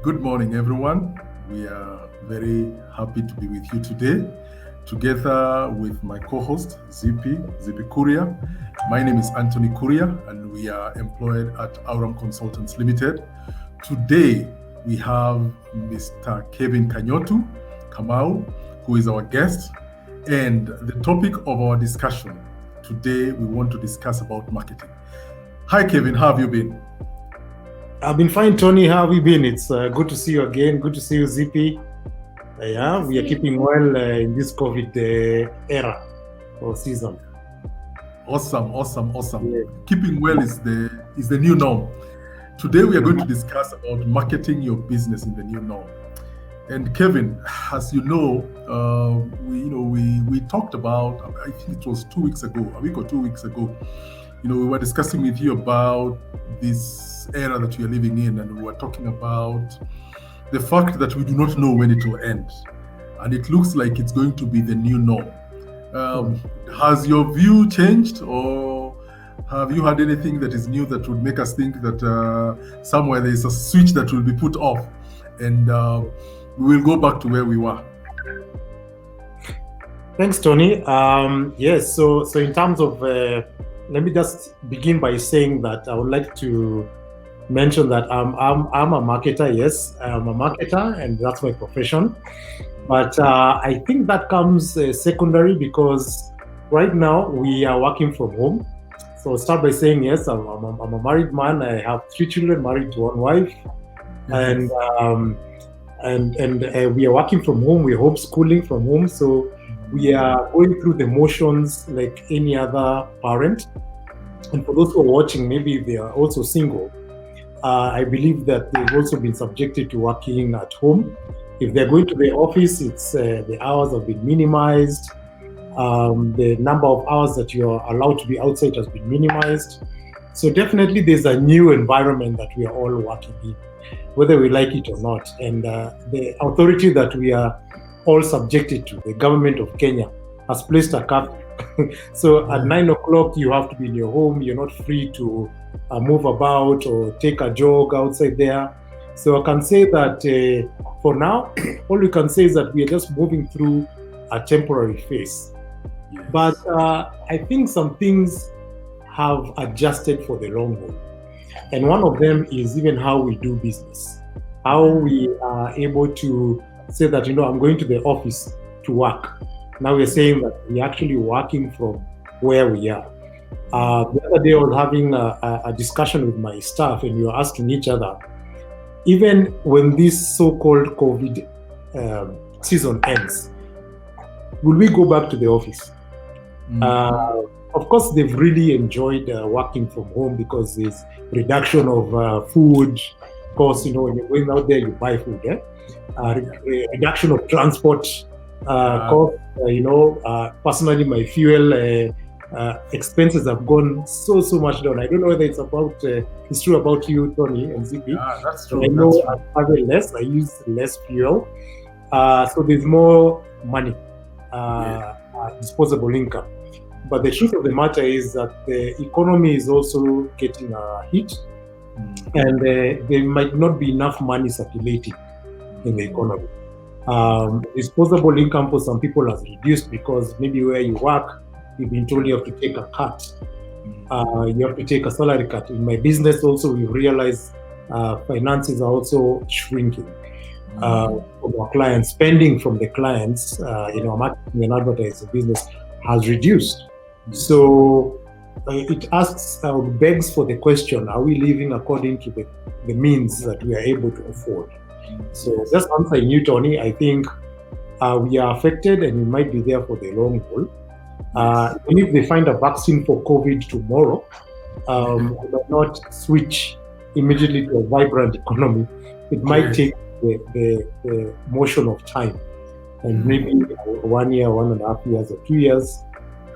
Good morning, everyone. We are very happy to be with you today, together with my co-host, Zippy Kuria. My name is Anthony Kuria, and we are employed at Aurum Consultants Limited. Today, we have Mr. Kevin Kamau, who is our guest. And the topic of our discussion today, we want to discuss about marketing. Hi, Kevin. How have you been? I've been fine, Tony. How have you been? It's good to see you again. Good to see you, Zippy. Yeah, we are keeping well in this COVID era or season. Awesome. Yeah. Keeping well is the new norm. Today we are going to discuss about marketing your business in the new norm. And Kevin, as you know, we talked about, I think it was a week or 2 weeks ago. We were discussing with you about this era that we are living in, and we were talking about the fact that we do not know when it will end, and it looks like it's going to be the new norm. Has your view changed, or have you had anything that is new that would make us think that somewhere there is a switch that will be put off, and we will go back to where we were? Thanks, Tony. Yes. So in terms of let me just begin by saying that I would like to mention that I'm a marketer. Yes, I'm a marketer, and that's my profession. But I think that comes secondary, because right now we are working from home. So I'll start by saying, yes, I'm a married man. I have 3 children, married to 1 wife, and we are working from home. We're homeschooling from home. So we are going through the motions like any other parent. And for those who are watching, maybe they are also single. I believe that they've also been subjected to working at home. If they're going to the office, it's the hours have been minimized. The number of hours that you are allowed to be outside has been minimized. So definitely there's a new environment that we are all working in, whether we like it or not. And the authority that we are all subjected to, the government of Kenya, has placed a curfew. So at 9 o'clock, you have to be in your home. You're not free to move about or take a jog outside there. So I can say that for now, all we can say is that we are just moving through a temporary phase. Yes. But I think some things have adjusted for the long haul. And one of them is even how we do business, how we are able to say that, I'm going to the office to work. Now we're saying that we're actually working from where we are. The other day I was having a discussion with my staff, and we were asking each other, even when this so-called COVID season ends, will we go back to the office? Of course, they've really enjoyed working from home because there's reduction of food. Of course, when you're going out there, you buy food. Reduction of transport cost. Personally, my fuel expenses have gone so much down. I don't know whether it's true about you, Tony and Zippy. Yeah, that's true. I know I travel less. I use less fuel. So there's more money, disposable income. But the truth of the matter is that the economy is also getting a hit, and there might not be enough money circulating in the economy. Disposable income for some people has reduced because maybe where you work, you've been told you have to take a cut. You have to take a salary cut. In my business also, we've realized finances are also shrinking. From our clients, spending from the clients, marketing and advertising business has reduced. So it begs for the question, are we living according to the means that we are able to afford? So just answering you, Tony, I think we are affected, and we might be there for the long haul. Even if they find a vaccine for COVID tomorrow, we might not switch immediately to a vibrant economy. It might take the motion of time, and maybe 1 year, 1.5 years, or 2 years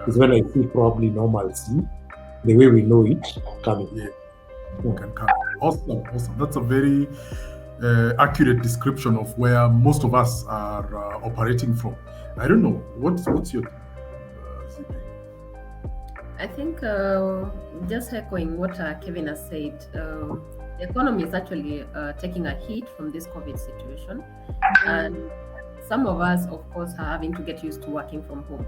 is when I see probably normalcy, the way we know it, coming. Awesome. That's a very accurate description of where most of us are operating from. I don't know, what's your ZP? I think just echoing what Kevin has said, the economy is actually taking a hit from this COVID situation, and some of us, of course, are having to get used to working from home.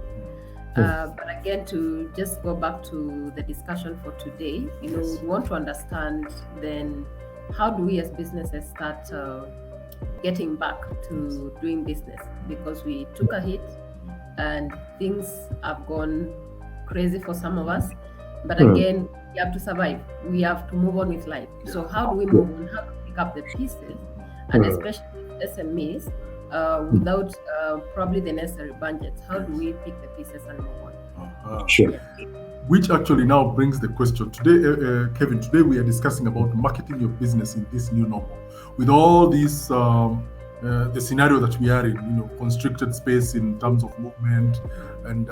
But again, to just go back to the discussion for today, we want to understand then how do we as businesses start getting back to doing business, because we took a hit and things have gone crazy for some of us. But again, we have to survive. We have to move on with life. So how do we move on? How to pick up the pieces, and especially SMEs, without probably the necessary budgets? How do we pick the pieces and move on? Sure. Which actually now brings the question today, Kevin. Today we are discussing about marketing your business in this new normal, with all these the scenario that we are in. Constricted space in terms of movement, and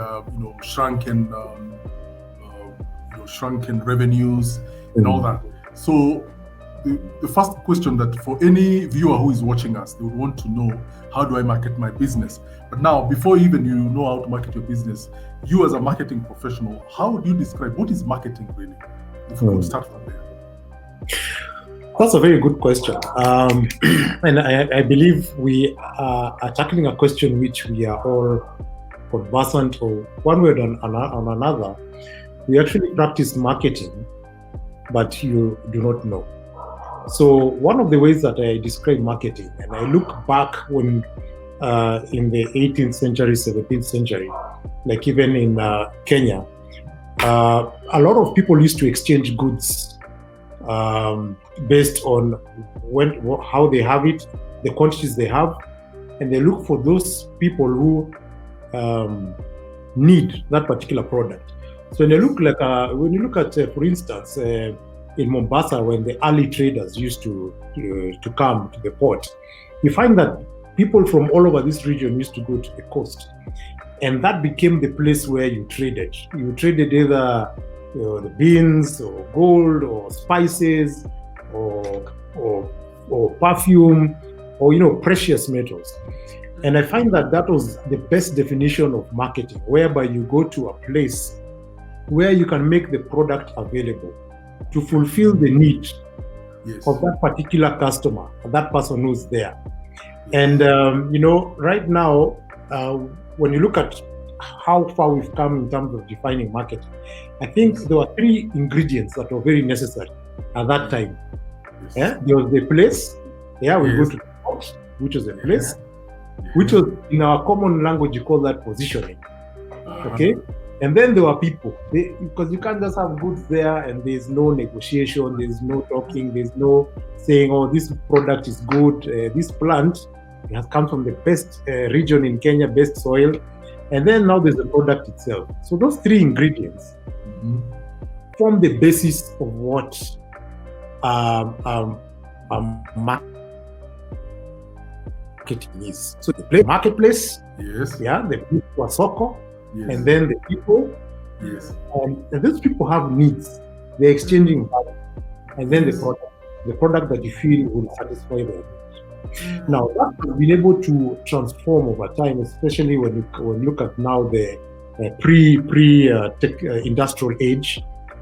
shrunken revenues and all that. So the first question that for any viewer who is watching us, they would want to know, how do I market my business? But now, before even you know how to market your business, you as a marketing professional, how would you describe what is marketing really? If we could start from there. That's a very good question. And I believe we are tackling a question which we are all conversant, or one way or another. We actually practice marketing, but you do not know. So one of the ways that I describe marketing, and I look back when in the 18th century, 17th century, like even in Kenya, a lot of people used to exchange goods based on how they have it, the quantities they have, and they look for those people who need that particular product. So when you look at, for instance, in Mombasa, when the early traders used to come to the port, you find that people from all over this region used to go to the coast, and that became the place where you traded. You traded either the beans or gold or spices or perfume or precious metals. And I find that was the best definition of marketing, whereby you go to a place where you can make the product available to fulfill the need of that particular customer, that person who's there. And right now, when you look at how far we've come in terms of defining marketing, I think there were 3 ingredients that were very necessary at that time. There was the place. We go to the port, which was a place, which was, in our common language, you call that positioning. Okay. And then there were people, because you can't just have goods there and there's no negotiation, there's no talking, there's no saying, oh, this product is good, this plant has come from the best region in Kenya, best soil. And then now there's the product itself. So those 3 ingredients form the basis of what marketing is. So the marketplace, the soko, and then the people, and these people have needs. They're exchanging value, and then the product that you feel will satisfy them. Now that has been able to transform over time, especially when you look at now the pre-tech industrial age.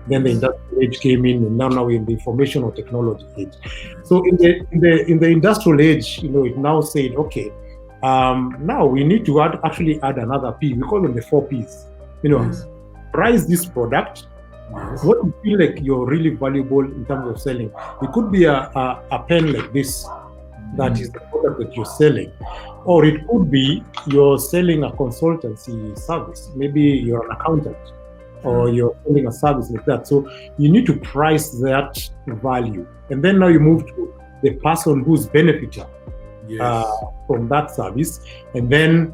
Then the industrial age came in, and now we're in the information or technology age. So in the industrial age, it now said, okay, now we need to add another P. We call them the 4 Ps. Price this product. What you feel like you're really valuable in terms of selling. It could be a pen like this, that is the product that you're selling, or it could be you're selling a consultancy service. Maybe you're an accountant, or you're selling a service like that. So you need to price that value, and then now you move to the person who's benefiting from that service, and then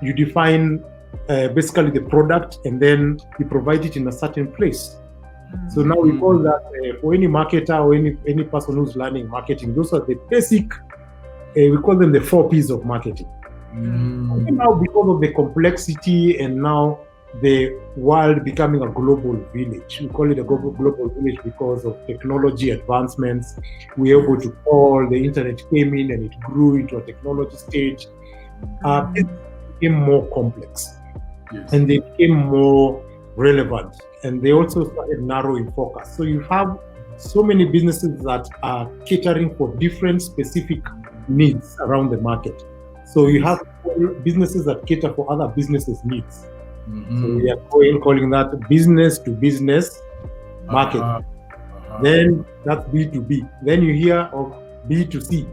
you define basically the product, and then you provide it in a certain place. So now we call that for any marketer or any person who's learning marketing, those are the basic, we call them the 4 Ps of marketing. And now, because of the complexity and now the world becoming a global village, we call it a global village because of technology advancements. We were able to call, the internet came in and it grew into a technology stage. It became more complex, and they became more relevant, and they also started narrowing focus. So you have so many businesses that are catering for different specific needs around the market. So you have businesses that cater for other businesses' needs. So we are calling that business to business market. Then that's B2B. Then you hear of B2C.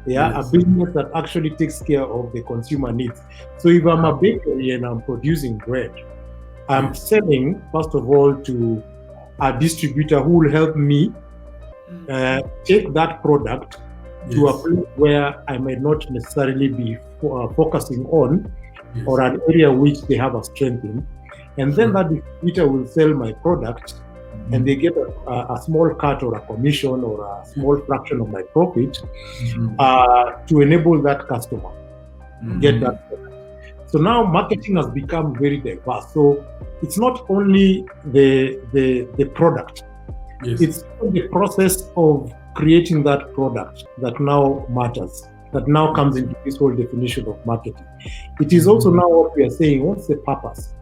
A business that actually takes care of the consumer needs. So if I'm a bakery and I'm producing bread, I'm selling, first of all, to a distributor who will help me take that product to a place where I might not necessarily be focusing on, or an area which they have a strength in. And then that distributor will sell my product, and they get a small cut or a commission or a small fraction of my profit to enable that customer get that product. So now marketing has become very diverse. So it's not only the product, it's the process of creating that product that now matters, that now comes into this whole definition of marketing. It is also now what we are saying, what's the purpose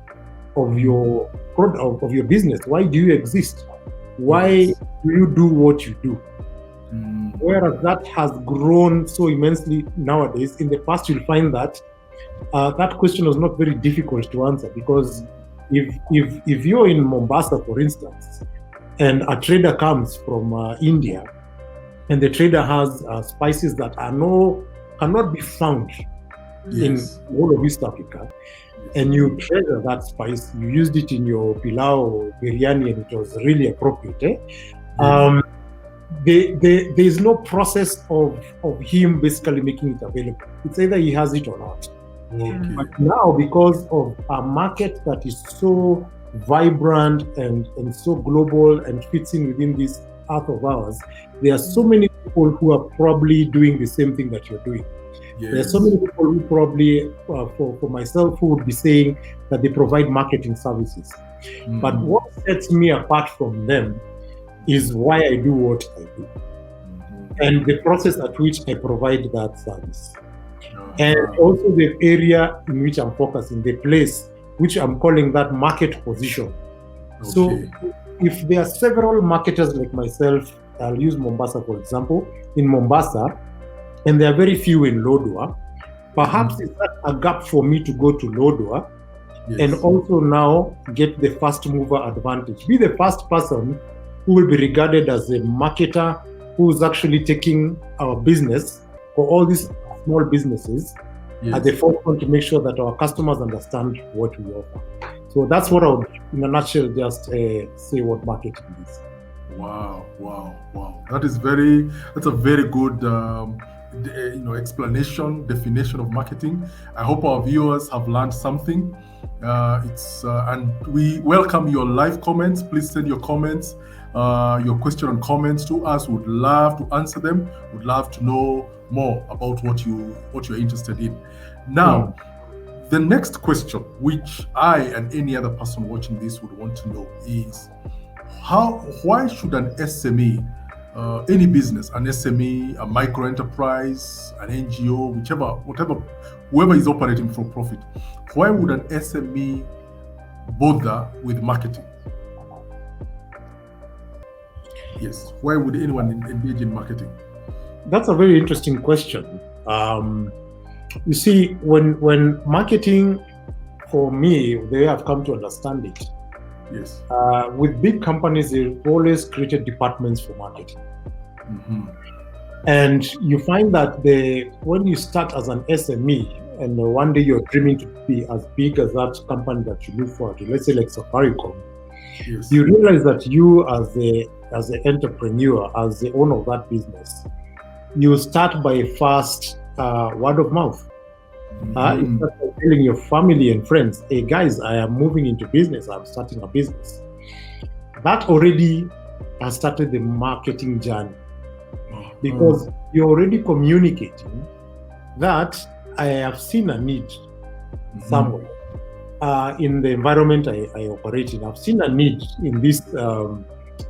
of your product, of your business? Why do you exist? Why do you do what you do? Whereas that has grown so immensely nowadays. In the past, you'll find that that question was not very difficult to answer, because if you're in Mombasa, for instance, and a trader comes from India, and the trader has spices that cannot be found in all of East Africa, and you treasure that spice, you used it in your pilau or biryani, and it was really appropriate. There's no process of him basically making it available. It's either he has it or not. But now, because of a market that is so vibrant and so global and fits in within this earth of ours, there are so many people who are probably doing the same thing that you're doing. There are so many people who probably, for myself, who would be saying that they provide marketing services. But what sets me apart from them is why I do what I do, and the process at which I provide that service. And also the area in which I'm focusing, the place which I'm calling that market position. So if there are several marketers like myself, I'll use Mombasa for example. In Mombasa, and there are very few in Lodwar, perhaps it's a gap for me to go to Lodwar and also now get the first mover advantage. Be the first person who will be regarded as a marketer who's actually taking our business, for all these small businesses, at the forefront to make sure that our customers understand what we offer. So that's what I would, in a nutshell, just say what marketing is. Wow. That's a very good explanation, definition of marketing. I hope our viewers have learned something. And we welcome your live comments. Please send your comments, your question and comments to us. We'd love to answer them. Would love to know more about what you're interested in. Now, the next question, which I and any other person watching this would want to know, is why should an SME, any business, an SME, a micro enterprise, an NGO, whoever is operating for profit, why would an SME bother with marketing? Yes, why would anyone engage in marketing? That's a very interesting question. You see, when marketing, for me, the way I've come to understand it, with big companies, they've always created departments for marketing. And you find that when you start as an SME, and one day you're dreaming to be as big as that company that you look forward to, let's say like Safaricom, you realize that you as an entrepreneur, as the owner of that business, you start by first word of mouth. You start by telling your family and friends, hey guys, I am moving into business, I'm starting a business. That already has started the marketing journey, because you're already communicating that I have seen a need somewhere in the environment I operate in. I've seen a need in this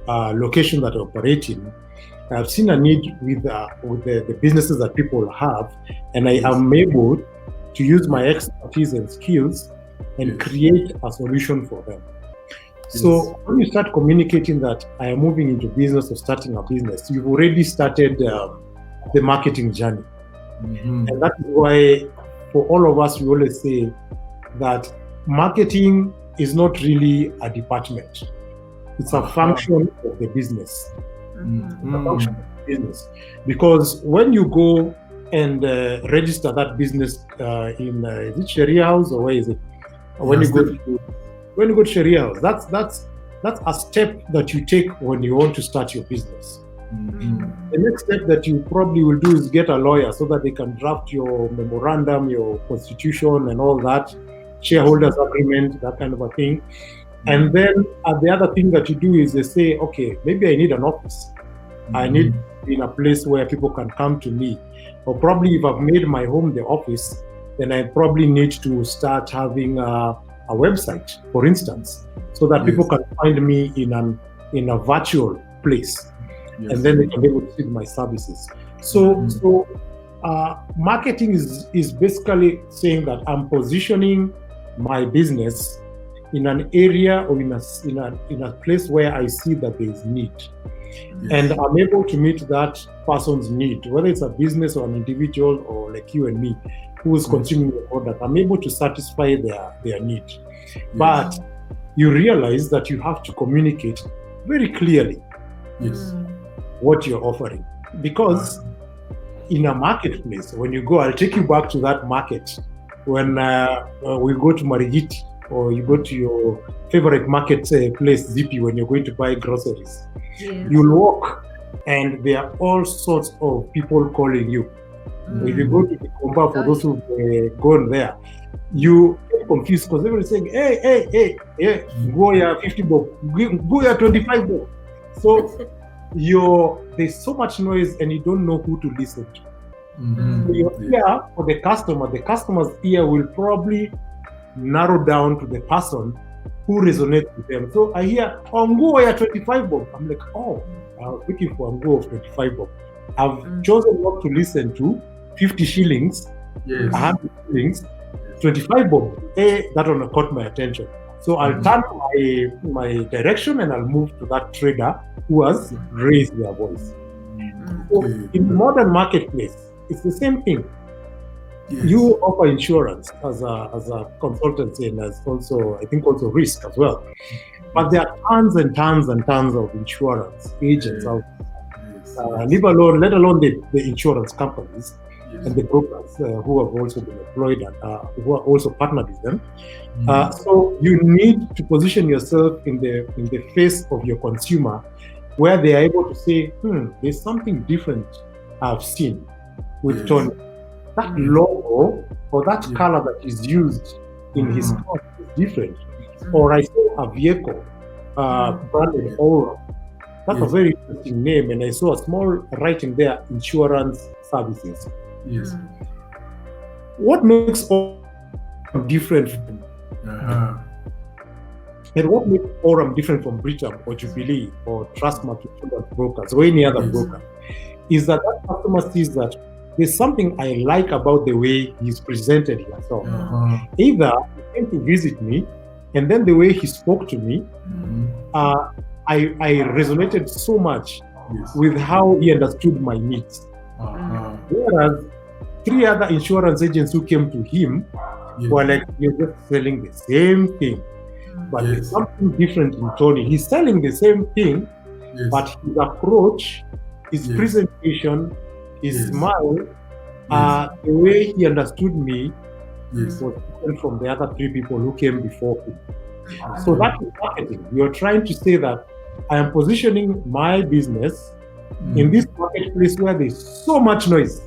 location that I operate in. I've seen a need with the businesses that people have, and I am able to use my expertise and skills and create a solution for them. So when you start communicating that I am moving into business or starting a business, you've already started the marketing journey. And that is why for all of us, we always say that marketing is not really a department. It's a function of the business. It's a function of the business. Because when you go and register that business in is it Sharia House or where is it? When you go to Sharia House, that's a step that you take when you want to start your business. The next step that you probably will do is get a lawyer so that they can draft your memorandum, your constitution, and all that, shareholders agreement, that kind of a thing. And then the other thing that you do is they say, okay, maybe I need an office. I need to be in a place where people can come to me. Or probably if I've made my home the office, then I probably need to start having a website, for instance, so that people can find me in a virtual place. And then they can be able to see my services. So marketing is basically saying that I'm positioning my business in an area or in a place where I see that there is need. And I'm able to meet that person's need, whether it's a business or an individual or like you and me, who is consuming the product. I'm able to satisfy their need. But you realize that you have to communicate very clearly what you're offering. Because in a marketplace, when you go, I'll take you back to that market. When we go to Marigiti, or you go to your favorite market place, Zippy, when you're going to buy groceries, you'll walk and there are all sorts of people calling you. If you go to the Komba, for those who've gone there, you get confused because everyone's saying, hey, go ya 50 bob, go ya 25 bob. So there's so much noise and you don't know who to listen to. So your ear for the customer's ear will probably narrow down to the person who resonates with them. So I hear, nguo ya 25 bob. I'm like, I was looking for a nguo of 25 bob. I've chosen not to listen to 50 shillings, 100 shillings, 25 bob. That one caught my attention. So I'll turn my direction and I'll move to that trader who has raised their voice. So in the modern marketplace, it's the same thing. You offer insurance as a consultancy and as also, I think, also risk as well. But there are tons and tons and tons of insurance agents out there. Let alone the insurance companies and the brokers who have also been employed and who are also partnered with them. So you need to position yourself in the face of your consumer, where they are able to say, there's something different I've seen with Tony. That logo or that color that is used in his car is different. Or I saw a vehicle branded Aurum. That's a very interesting name, and I saw a small writing there, insurance services. What makes Aurum different from and what makes Aurum different from Britam or Jubilee or Trustmark insurance brokers or any other broker is that customer sees that there's something I like about the way he's presented himself. Either he came to visit me, and then the way he spoke to me, I resonated so much with how he understood my needs. Whereas 3 other insurance agents who came to him were like, you're just selling the same thing. But there's something different in Tony. He's selling the same thing, but his approach, his presentation, his smile, the way he understood me was different from the other 3 people who came before him. So that is marketing. You're trying to say that I am positioning my business in this marketplace where there's so much noise.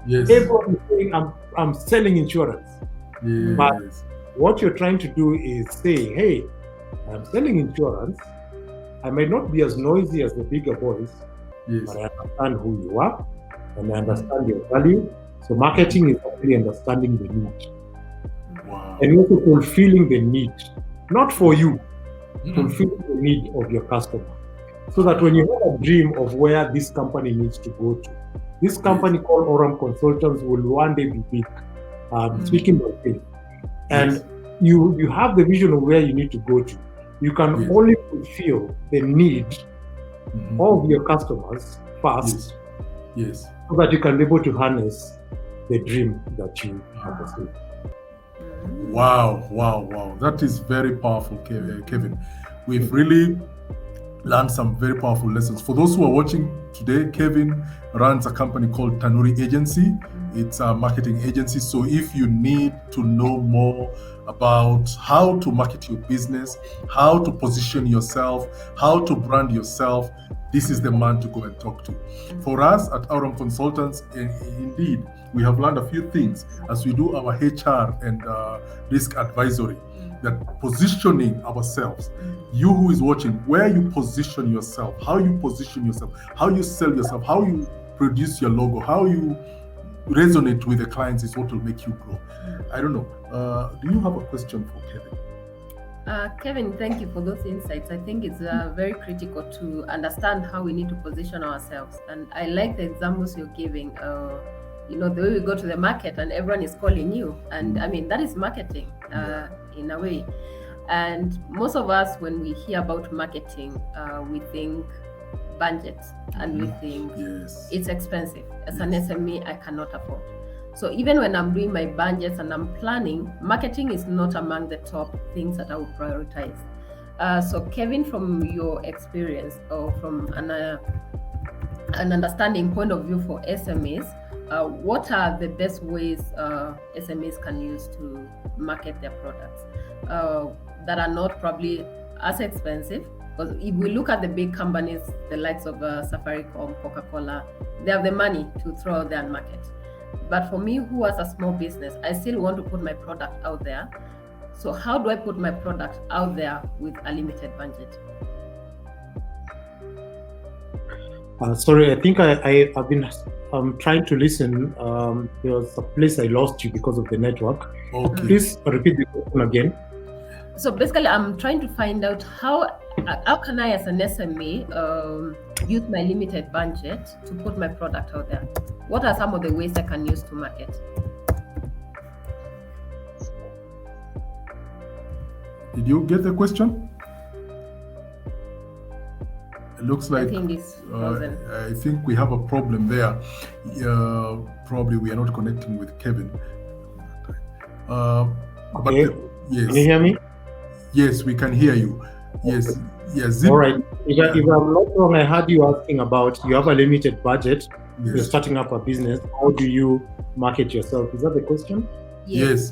Everyone is saying I'm selling insurance. But what you're trying to do is say, hey, I'm selling insurance. I may not be as noisy as the bigger boys, but I understand who you are and I understand your value. So marketing is actually understanding the need. And also fulfilling the need, not for you, fulfilling the need of your customer. So that when you have a dream of where this company needs to go to, this company called Aurum Consultants will one day be big, speaking of faith. And you have the vision of where you need to go to. You can Yes. only fulfill the need Mhm. of your customers first, Yes. so that you can be able to harness the dream that you have pursued. Wow. That is very powerful, Kevin. We've really learned some very powerful lessons. For those who are watching today, Kevin runs a company called Tanuri Agency. It's a marketing agency. So if you need to know more about how to market your business, how to position yourself, how to brand yourself, this is the man to go and talk to. For us at Aurum Consultants, indeed, we have learned a few things as we do our HR and risk advisory, that positioning ourselves, you who is watching, where you position yourself, how you position yourself, how you sell yourself, how you produce your logo, how you resonate with the clients is what will make you grow. I don't know. Do you have a question for Kevin? Kevin, thank you for those insights. I think it's very critical to understand how we need to position ourselves. And I like the examples you're giving. The way we go to the market and everyone is calling you. And I mean, that is marketing in a way. And most of us, when we hear about marketing, we think budget and we think it's expensive. As an SME, I cannot afford. So even when I'm doing my budgets and I'm planning, marketing is not among the top things that I would prioritize. So Kevin, from your experience or from an understanding point of view for SMEs, what are the best ways SMEs can use to market their products that are not probably as expensive? Because if we look at the big companies, the likes of Safaricom, Coca-Cola, they have the money to throw out there and market. But for me, who has a small business, I still want to put my product out there. So how do I put my product out there with a limited budget? Sorry, I think I've been trying to listen. There was a place I lost you because of the network. Okay. Please repeat the question again. So basically, I'm trying to find out how can I, as an SME, use my limited budget to put my product out there? What are some of the ways I can use to market? Did you get the question? It looks like I think it's frozen. I think we have a problem there. Probably we are not connecting with Kevin. Okay. But yes. Can you hear me? Yes, we can hear you. Yes. Okay. Yes. All right. If I'm not wrong, I heard you asking about you have a limited budget. Yes. You're starting up a business. How do you market yourself? Is that the question? Yes.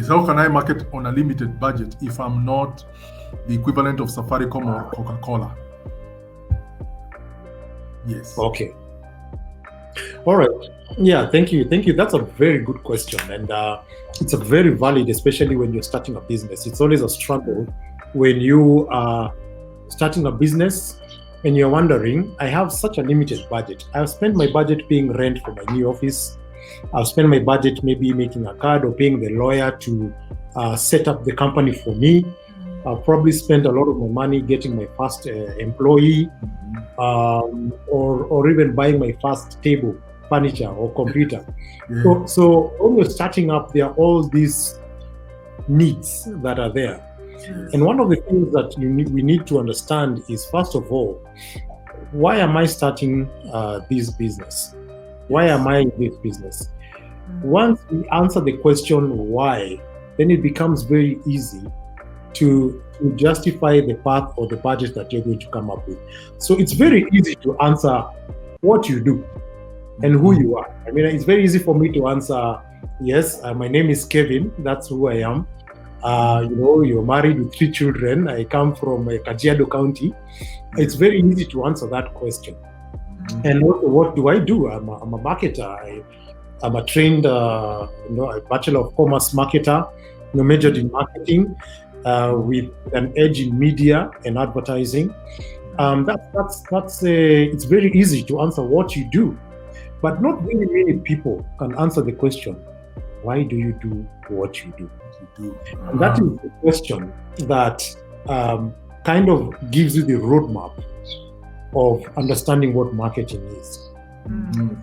How can I market on a limited budget if I'm not the equivalent of Safaricom or Coca-Cola? Yes. Okay. All right. Yeah, thank you. That's a very good question. And it's a very valid, especially when you're starting a business. It's always a struggle when you are starting a business and you're wondering, I have such a limited budget. I've spent my budget paying rent for my new office. I've spent my budget maybe making a card or paying the lawyer to set up the company for me. I've probably spent a lot of my money getting my first employee, or even buying my first table, furniture, or computer. Yeah. So when you're starting up, there are all these needs that are there. And one of the things that we need to understand is, first of all, why am I starting this business? Why am I in this business? Once we answer the question why, then it becomes very easy to justify the path or the budget that you're going to come up with. So it's very easy to answer what you do and who you are. I mean, it's very easy for me to answer, yes, my name is Kevin, that's who I am. You're married with 3 children. I come from Kajiado County. It's very easy to answer that question. And what do I do? I'm a marketer. I'm a trained, a Bachelor of Commerce marketer, majored in marketing with an edge in media and advertising. It's very easy to answer what you do, but not very many people can answer the question, why do you do what you do? And that is the question that kind of gives you the roadmap of understanding what marketing is.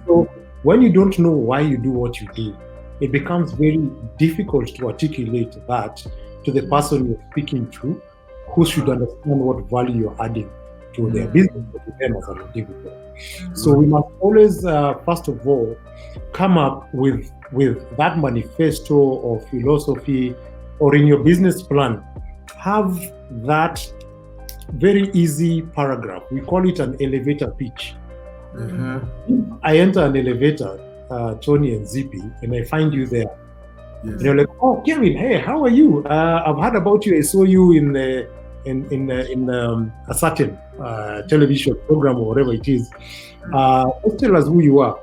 So when you don't know why you do what you do, it becomes very difficult to articulate that to the person you're speaking to who should understand what value you're adding to their business, to them as an individual. So we must always, first of all, come up with that manifesto or philosophy, or in your business plan, have that very easy paragraph. We call it an elevator pitch. I enter an elevator, Tony and Zippy, and I find you there. Yes. You're like, oh, Kevin, hey, how are you? I've heard about you. I saw you in a certain television program or whatever it is. Just tell us who you are.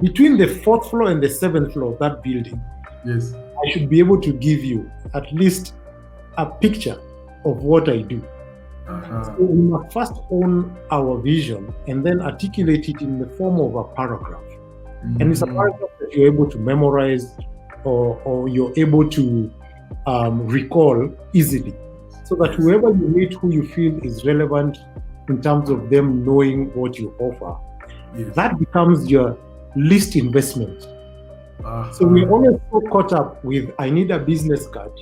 Between the 4th floor and the 7th floor of that building, yes, I should be able to give you at least a picture of what I do. So we must first own our vision and then articulate it in the form of a paragraph. And it's a paragraph that you're able to memorize or you're able to recall easily, so that whoever you meet who you feel is relevant in terms of them knowing what you offer, that becomes your least investment. So we're always so caught up with, I need a business card,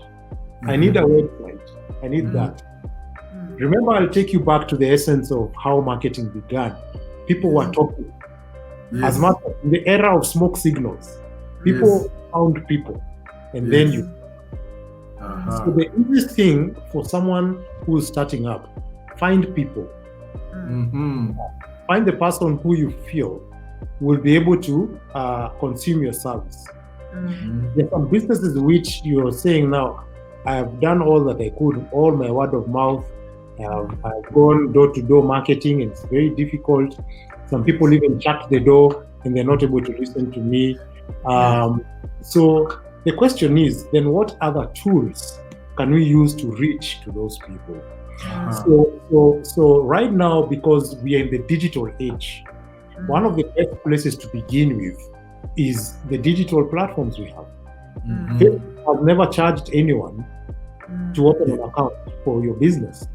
I need a website, I need that. Remember, I'll take you back to the essence of how marketing began. People were talking. As much as in the era of smoke signals, people found people, and then you. So the easiest thing for someone who's starting up, find people. Find the person who you feel will be able to consume your service. There are some businesses which you're saying now, I have done all that I could, all my word of mouth. I've gone door-to-door marketing, and it's very difficult. Some people even shut the door and they're not able to listen to me. So the question is, then what other tools can we use to reach to those people? So right now, because we are in the digital age, one of the best places to begin with is the digital platforms we have. I've never charged anyone to open an account for your business.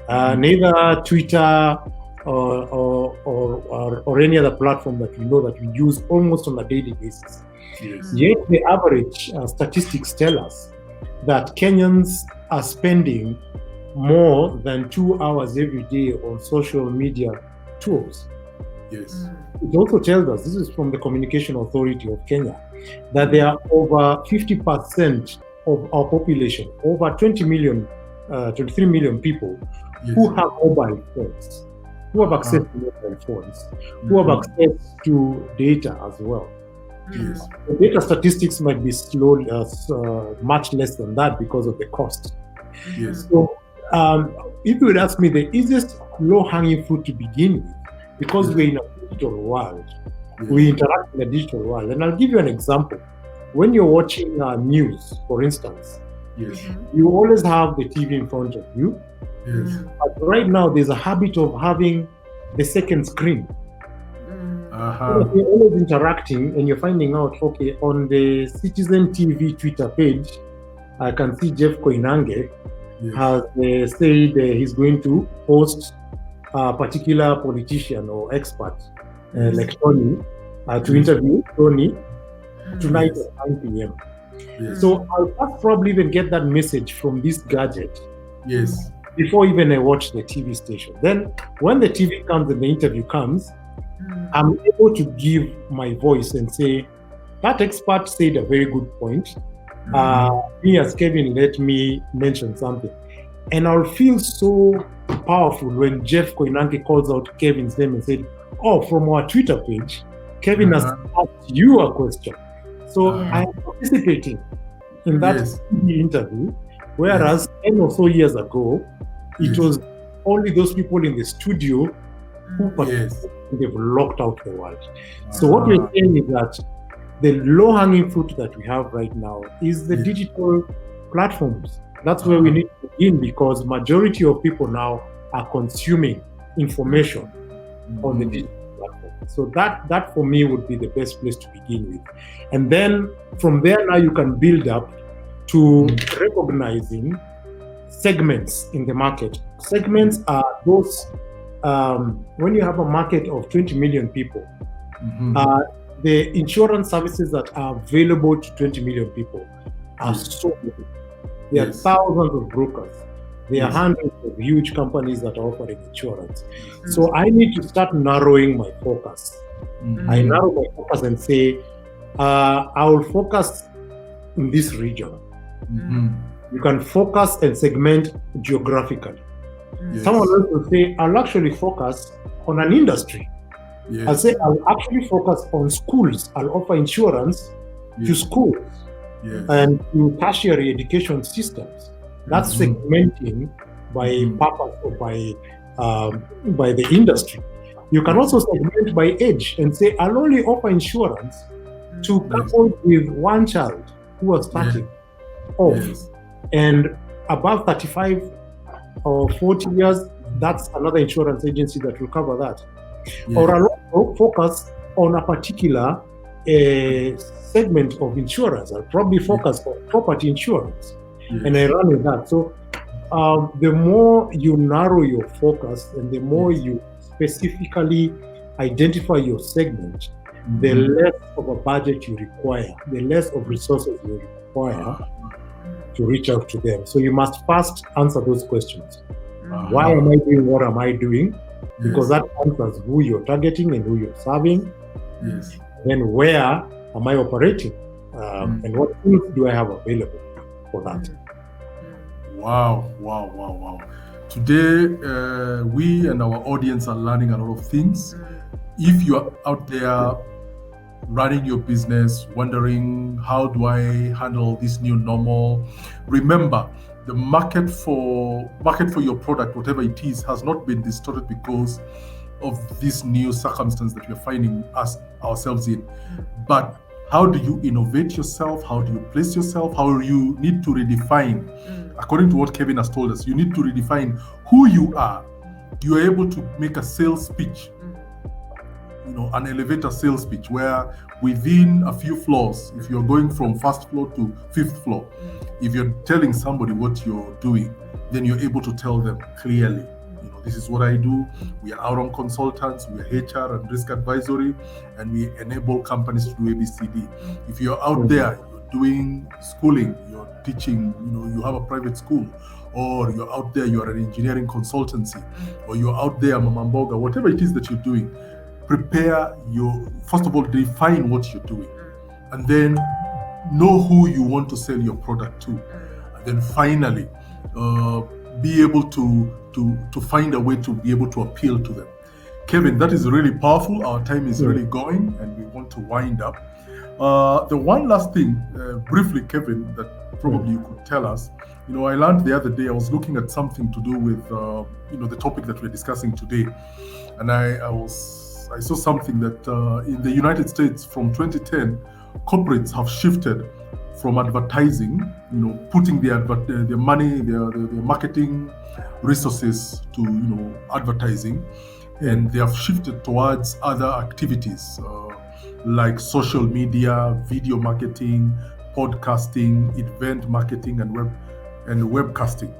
Neither Twitter or any other platform that we know that we use almost on a daily basis. Yet the average statistics tell us that Kenyans are spending more than 2 hours every day on social media tools. It also tells us, this is from the Communication Authority of Kenya, that there are over 50% of our population, over 23 million people who have mobile phones, who have access to mobile phones, who have access to data as well. The data statistics might be slow, much less than that because of the cost. So if you would ask me, the easiest low-hanging fruit to begin with, because we're in a digital world, we interact in a digital world. And I'll give you an example. When you're watching news, for instance, you always have the TV in front of you. But right now, there's a habit of having the second screen. So you're always interacting, and you're finding out, okay, on the Citizen TV Twitter page, I can see Jeff Koinange has said he's going to host a particular politician or expert, like Tony, to interview Tony tonight at 9 p.m. So I'll probably even get that message from this gadget before even I watch the TV station. Then when the TV comes and the interview comes, I'm able to give my voice and say, that expert said a very good point. Me as Kevin, let me mention something. And I'll feel so powerful when Jeff Koinange calls out Kevin's name and said, oh, from our Twitter page, Kevin has asked you a question. So I'm participating in that TV interview, whereas 10 or so years ago, it was only those people in the studio who participated. They've locked out the world. So what we're saying is that the low-hanging fruit that we have right now is the digital platforms. That's where we need to begin, because majority of people now are consuming information on the digital platform. So that for me would be the best place to begin with. And then from there now you can build up to recognizing segments in the market. Segments are those, when you have a market of 20 million people, the insurance services that are available to 20 million people are so many. There are thousands of brokers. There are Yes. hundreds of huge companies that are offering insurance. So I need to start narrowing my focus. I narrow my focus and say, I will focus in this region. You can focus and segment geographically. Yes. Someone else will say, I'll actually focus on an industry. Yes. I'll say, I'll actually focus on schools. I'll offer insurance to Yes. schools Yes. and to tertiary education systems. That's segmenting by purpose or by the industry. You can also segment by age and say, I'll only offer insurance to couples with one child who are starting off. Yes. And above 35 or 40 years, that's another insurance agency that will cover that. Yes. Or I'll also focus on a particular segment of insurance. I'll probably focus on property insurance. Yes. And I run with that. So the more you narrow your focus and the more you specifically identify your segment, the less of a budget you require, the less of resources you require to reach out to them. So you must first answer those questions. Why am I doing what am I doing? Because that answers who you're targeting and who you're serving. Yes. Then where am I operating? And what tools do I have available for that? Wow. Today, we and our audience are learning a lot of things. If you're out there running your business, wondering how do I handle this new normal, remember the market for your product, whatever it is, has not been distorted because of this new circumstance that we're finding ourselves in. But how do you innovate yourself? How do you place yourself? How you need to redefine, according to what Kevin has told us, you need to redefine who you are. You are able to make a sales pitch, an elevator sales pitch, where within a few floors, if you're going from first floor to fifth floor, if you're telling somebody what you're doing, then you're able to tell them clearly, this is what I do. We are Aurum consultants, we are HR and risk advisory, and we enable companies to do ABCD. If you're out there, you're doing schooling, you're teaching, you have a private school, or you're out there, you're an engineering consultancy, or you're out there, Mamamboga, whatever it is that you're doing, first of all, define what you're doing, and then know who you want to sell your product to. And then finally, be able to find a way to be able to appeal to them. Kevin, that is really powerful. Our time is really going and we want to wind up. The one last thing, briefly, Kevin, that probably you could tell us, I learned the other day, I was looking at something to do with, the topic that we're discussing today. And I saw something that in the United States from 2010, corporates have shifted from advertising, putting their money, their marketing resources to advertising, and they have shifted towards other activities like social media, video marketing, podcasting, event marketing, and webcasting.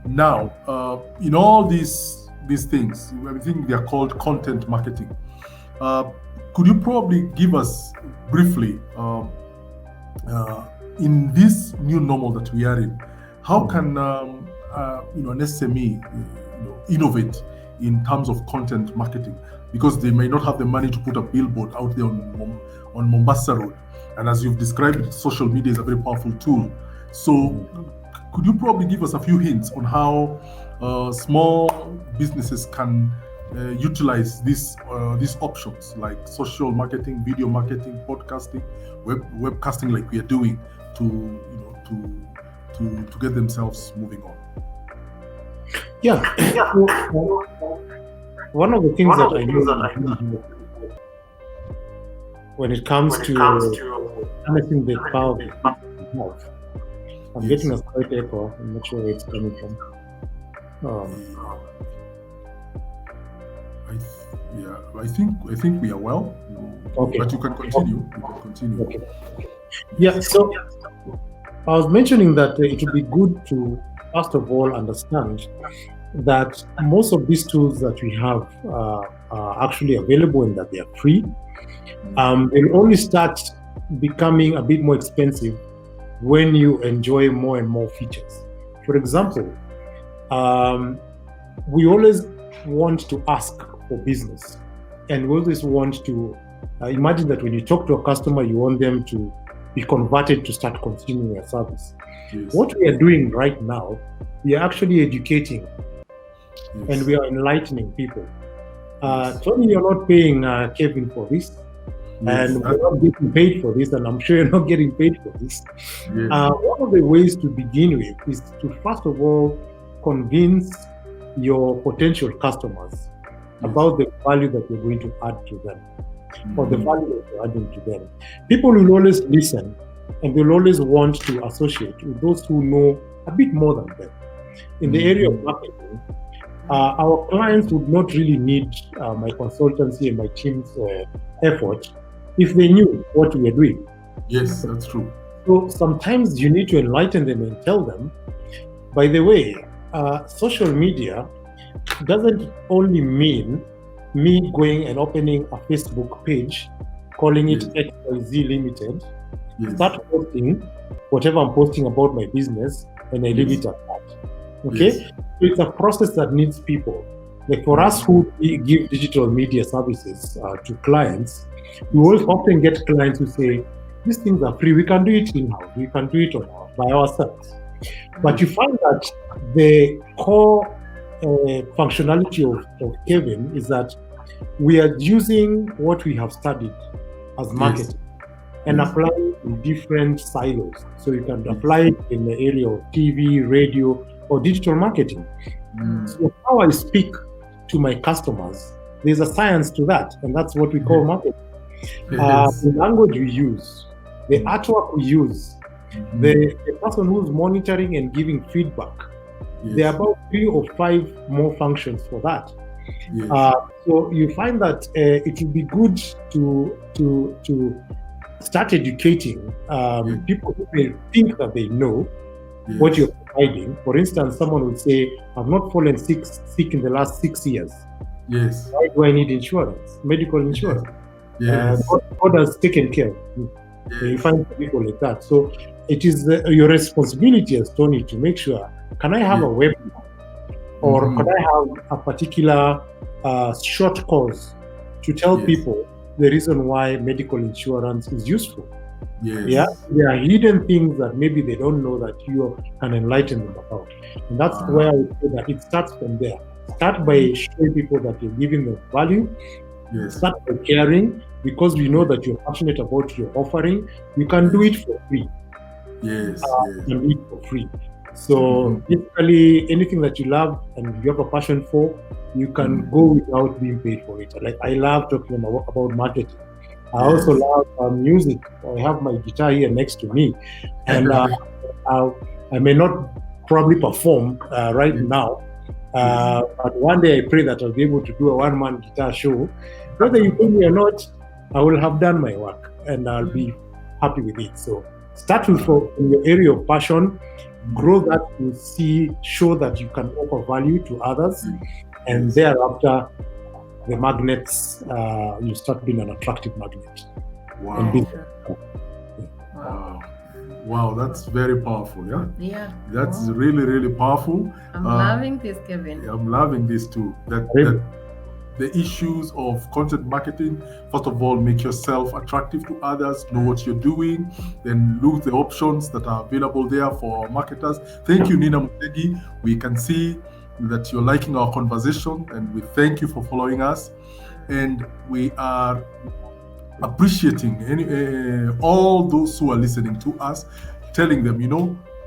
Now, in all these things, I think they are called content marketing. Could you probably give us briefly, in this new normal that we are in, how can an SME innovate in terms of content marketing? Because they may not have the money to put a billboard out there on Mombasa Road. And as you've described, social media is a very powerful tool. So could you probably give us a few hints on how small businesses can utilize these options like social marketing, video marketing, podcasting, webcasting, like we are doing, to get themselves moving on? Yeah. One of the things that I know when it comes to harnessing the power of health, I'm getting a slight echo. I'm not sure where it's coming from. I think we are well. Okay. But you can continue. Okay. Yeah. So I was mentioning that it would be good to first of all understand that most of these tools that we have are actually available and that they are free. They'll only start becoming a bit more expensive when you enjoy more and more features. For example, we always want to ask for business, and we always want to imagine that when you talk to a customer, you want them to be converted to start consuming your service. Yes. What we are doing right now, we are actually educating, and we are enlightening people. Tony, you're not paying Kevin for this, and we're not getting paid for this, and I'm sure you're not getting paid for this. One of the ways to begin with is to first of all convince your potential customers about the value that you're going to add to them, or the value that you're adding to them. People will always listen, and they'll always want to associate with those who know a bit more than them. In the area of marketing, our clients would not really need my consultancy and my team's effort if they knew what we are doing. Yes, that's true. So sometimes you need to enlighten them and tell them, by the way, social media doesn't only mean me going and opening a Facebook page, calling it XYZ Limited, start posting whatever I'm posting about my business, and I leave it at that. Okay? So it's a process that needs people. Like for us who give digital media services to clients, we will often get clients who say, these things are free, we can do it in-house, we can do it by ourselves. But you find that the core functionality of Kevin is that we are using what we have studied as marketing and applying in different silos. So you can apply it in the area of TV, radio, or digital marketing. So how I speak to my customers, there's a science to that, and that's what we call marketing. The language we use, the artwork we use, the person who's monitoring and giving feedback, there are about 3 or 5 more functions for that. So you find that it would be good to start educating people who may think that they know what you're providing. For instance, someone would say, I've not fallen sick in the last 6 years. Why do I need insurance, medical insurance? God has taken care of me. You find people like that. So it is your responsibility as Tony to make sure, can I have a webinar? Or can I have a particular short course to tell people the reason why medical insurance is useful? There are hidden things that maybe they don't know that you can enlighten them about. And that's where I would say that it starts from there. Start by showing people that you're giving them value. Start by caring, because we know that you're passionate about your offering. You can do it for free. You can do it for free. So basically, anything that you love and you have a passion for, you can go without being paid for it. Like I love talking about marketing. I also love music. I have my guitar here next to me, and I may not probably perform right now, but one day I pray that I'll be able to do a one-man guitar show. Whether you pay me or not, I will have done my work and I'll be happy with it. So start with in your area of passion, grow that to show that you can offer value to others, and thereafter the magnets, you start being an attractive magnet. Wow, that's very powerful. That's really, really powerful. I'm loving this, Kevin. I'm loving this too. That the issues of content marketing, first of all, make yourself attractive to others, know what you're doing, then look at the options that are available there for marketers. Thank you, Nina Mutegi. We can see that you're liking our conversation, and we thank you for following us. And we are appreciating all those who are listening to us, telling them,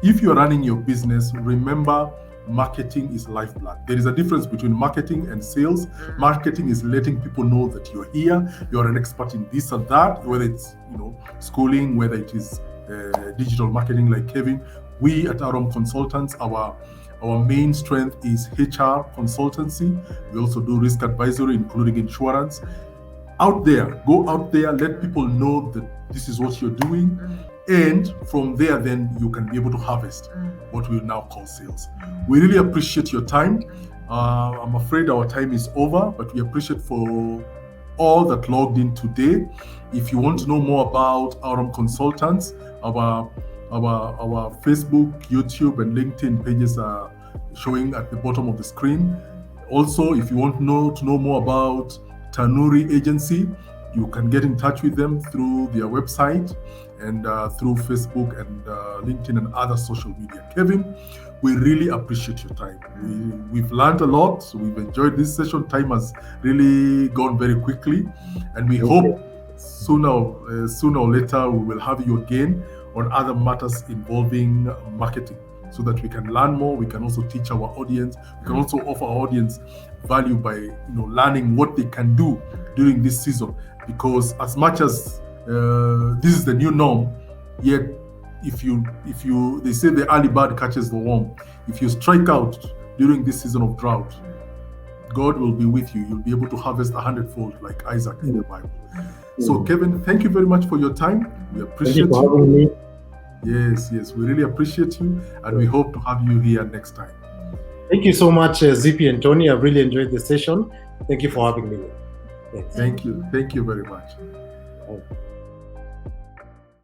if you're running your business, remember, marketing is lifeblood. There is a difference between marketing and sales. Marketing is letting people know that you're here, you're an expert in this and that, whether it's schooling, whether it is digital marketing like Kevin. We at Aurum Consultants, our main strength is HR consultancy. We also do risk advisory, including insurance. Go out there, let people know that this is what you're doing. And from there, then you can be able to harvest what we now call sales. We really appreciate your time. I'm afraid our time is over, but we appreciate for all that logged in today. If you want to know more about Aurum Consultants, our Facebook, YouTube, and LinkedIn pages are showing at the bottom of the screen. Also, if you want to know more about Tanuri Agency, you can get in touch with them through their website and through Facebook and LinkedIn and other social media. Kevin, we really appreciate your time. We've learned a lot. We've enjoyed this session. Time has really gone very quickly, and we hope sooner or later we will have you again on other matters involving marketing, so that we can learn more. We can also teach our audience. We can also offer our audience value by learning what they can do during this season. Because as much as this is the new norm, yet if you they say the early bird catches the worm. If you strike out during this season of drought, God will be with you. You'll be able to harvest 100-fold like Isaac in the Bible. So Kevin, thank you very much for your time. We appreciate you. Thank you for having me. Yes, we really appreciate you, and we hope to have you here next time. Thank you so much, Zippy and Tony. I've really enjoyed the session. Thank you for having me. Thank you very much.